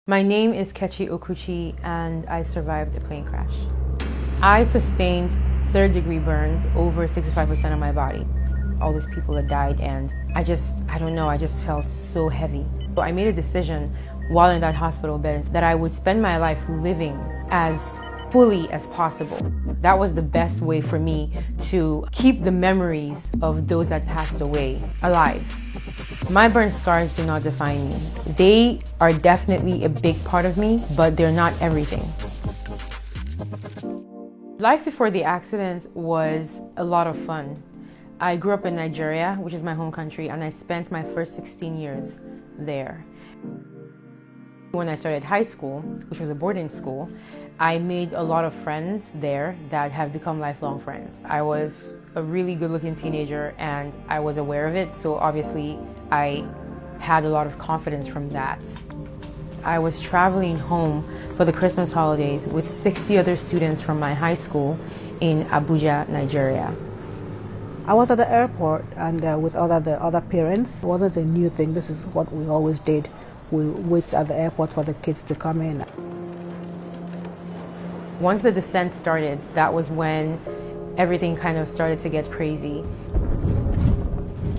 My name is Kechi and I survived a plane crash. I sustained third-degree burns over 65% of my body. All those people had died and I just felt so heavy. So I made a decision while in that hospital bed that I would spend my life living as fully as possible. That was the best way for me to keep the memories of those that passed away alive. My burn scars do not define me. They are definitely a big part of me, but they're not everything. Life before the accident was a lot of fun. I grew up in Nigeria, which is my home country, and I spent my first 16 years there. When I started high school, which was a boarding school, I made a lot of friends there that have become lifelong friends. I was a really good-looking teenager and I was aware of it, so obviously I had a lot of confidence from that. I was traveling home for the Christmas holidays with 60 other students from my high school in Abuja, Nigeria. I was at the airport and with the other parents. It wasn't a new thing. This is what we always did. We wait at the airport for the kids to come in. Once the descent started, that was when everything kind of started to get crazy.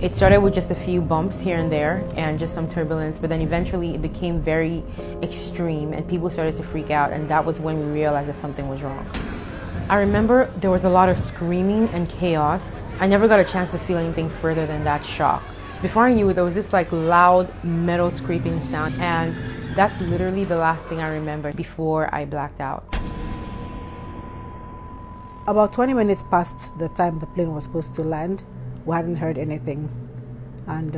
It started with just a few bumps here and there and just some turbulence, but then eventually it became very extreme and people started to freak out, and that was when we realized that something was wrong. I remember there was a lot of screaming and chaos. I never got a chance to feel anything further than that shock. Before I knew it, there was this loud metal scraping sound, and that's literally the last thing I remember before I blacked out. About 20 minutes past the time the plane was supposed to land, we hadn't heard anything. And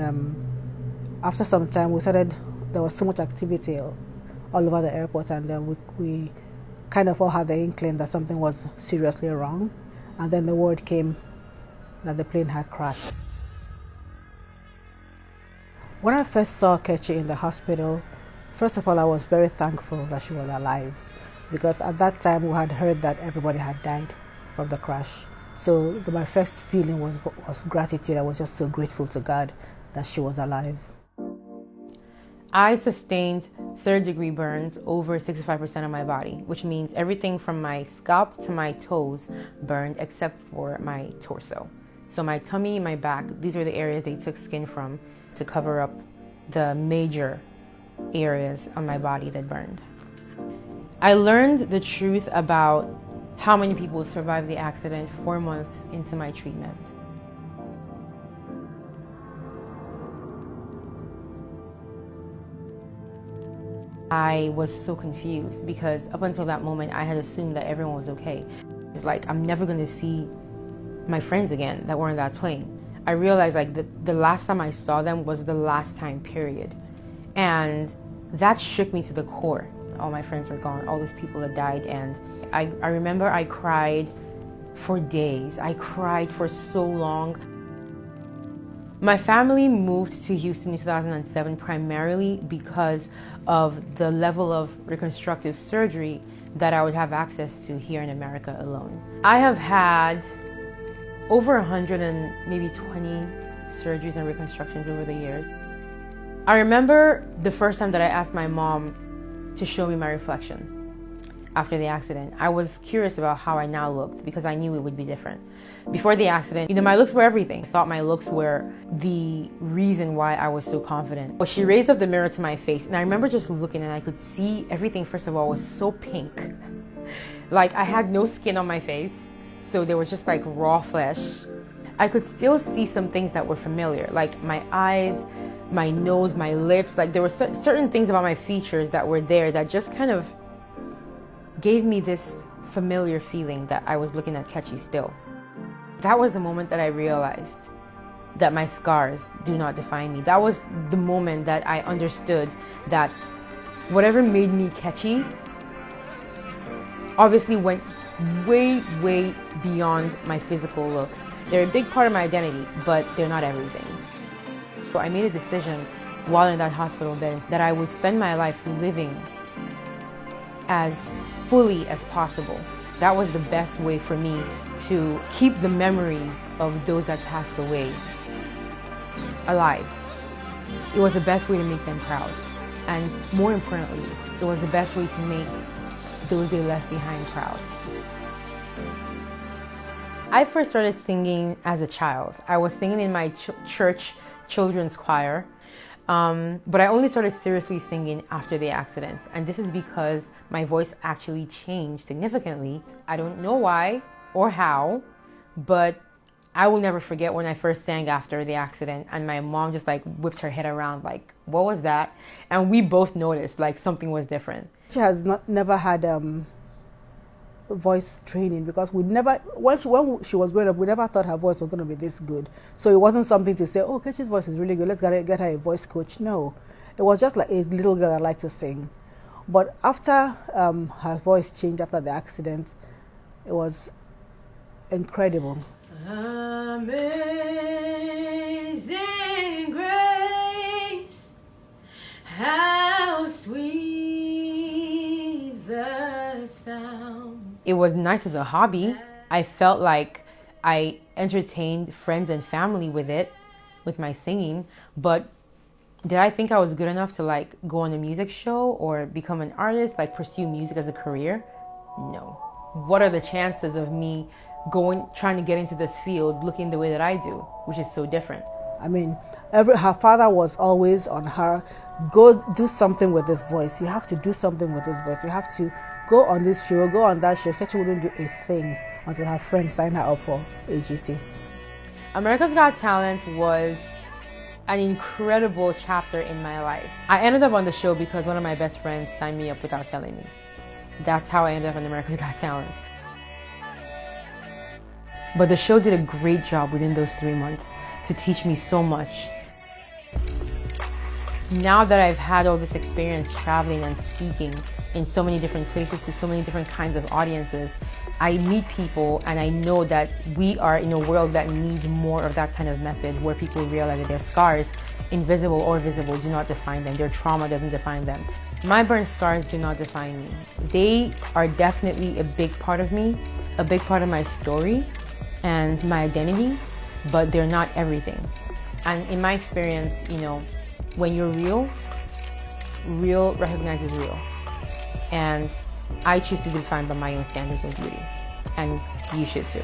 after some time, there was so much activity all over the airport, and we kind of all had the inkling that something was seriously wrong. And then the word came that the plane had crashed. When I first saw Kechi in the hospital, first of all, I was very thankful that she was alive, because at that time we had heard that everybody had died from the crash. So my first feeling was gratitude. I was just so grateful to God that she was alive. I sustained third-degree burns over 65% of my body, which means everything from my scalp to my toes burned except for my torso. So my tummy, my back, these are the areas they took skin from to cover up the major areas of my body that burned. I learned the truth about how many people survived the accident 4 months into my treatment. I was so confused because up until that moment I had assumed that everyone was okay. It's like I'm never going to see my friends again that were in that plane. I realized the last time I saw them was the last time, period. And that shook me to the core. All my friends were gone, all these people had died, and I remember I cried for days. I cried for so long. My family moved to Houston in 2007 primarily because of the level of reconstructive surgery that I would have access to here in America alone. I have had over 100 and maybe 20 surgeries and reconstructions over the years. I remember the first time that I asked my mom to show me my reflection after the accident. I was curious about how I now looked because I knew it would be different. Before the accident, my looks were everything. I thought my looks were the reason why I was so confident. But she raised up the mirror to my face, and I remember just looking, and I could see everything, first of all, was so pink. I had no skin on my face, so there was just raw flesh. I could still see some things that were familiar, like my eyes, my nose, my lips. There were certain things about my features that were there that just kind of gave me this familiar feeling that I was looking at Kechi still. That was the moment that I realized that my scars do not define me. That was the moment that I understood that whatever made me Kechi obviously went way, way beyond my physical looks. They're a big part of my identity, but they're not everything. So I made a decision while in that hospital bed that I would spend my life living as fully as possible. That was the best way for me to keep the memories of those that passed away alive. It was the best way to make them proud. And more importantly, it was the best way to make those they left behind proud. I first started singing as a child. I was singing in my church children's choir, but I only started seriously singing after the accident. And this is because my voice actually changed significantly. I don't know why or how, but I will never forget when I first sang after the accident and my mom just like whipped her head around like, what was that? And we both noticed like something was different. She has never had voice training because when she was growing up, we never thought her voice was going to be this good. So it wasn't something to say, oh, Kechi's voice is really good, let's get her a voice coach. No, it was just like a little girl that liked to sing. But after her voice changed after the accident, it was incredible. Amazing grace, how sweet the sound. It was nice as a hobby. I felt like I entertained friends and family with it, with my singing, but did I think I was good enough to like go on a music show or become an artist, like pursue music as a career? No. What are the chances of me trying to get into this field looking the way that I do, which is so different? I mean, her father was always on her, go do something with this voice. You have to do something with this voice. You have to go on this show, go on that show. Kechi wouldn't do a thing until her friends signed her up for AGT. America's Got Talent was an incredible chapter in my life. I ended up on the show because one of my best friends signed me up without telling me. That's how I ended up on America's Got Talent. But the show did a great job within those 3 months to teach me so much. Now that I've had all this experience traveling and speaking in so many different places to so many different kinds of audiences, I meet people and I know that we are in a world that needs more of that kind of message where people realize that their scars, invisible or visible, do not define them. Their trauma doesn't define them. My burn scars do not define me. They are definitely a big part of me, a big part of my story and my identity, but they're not everything. And in my experience, when you're real, real recognizes real. And I choose to define by my own standards of beauty. And you should too.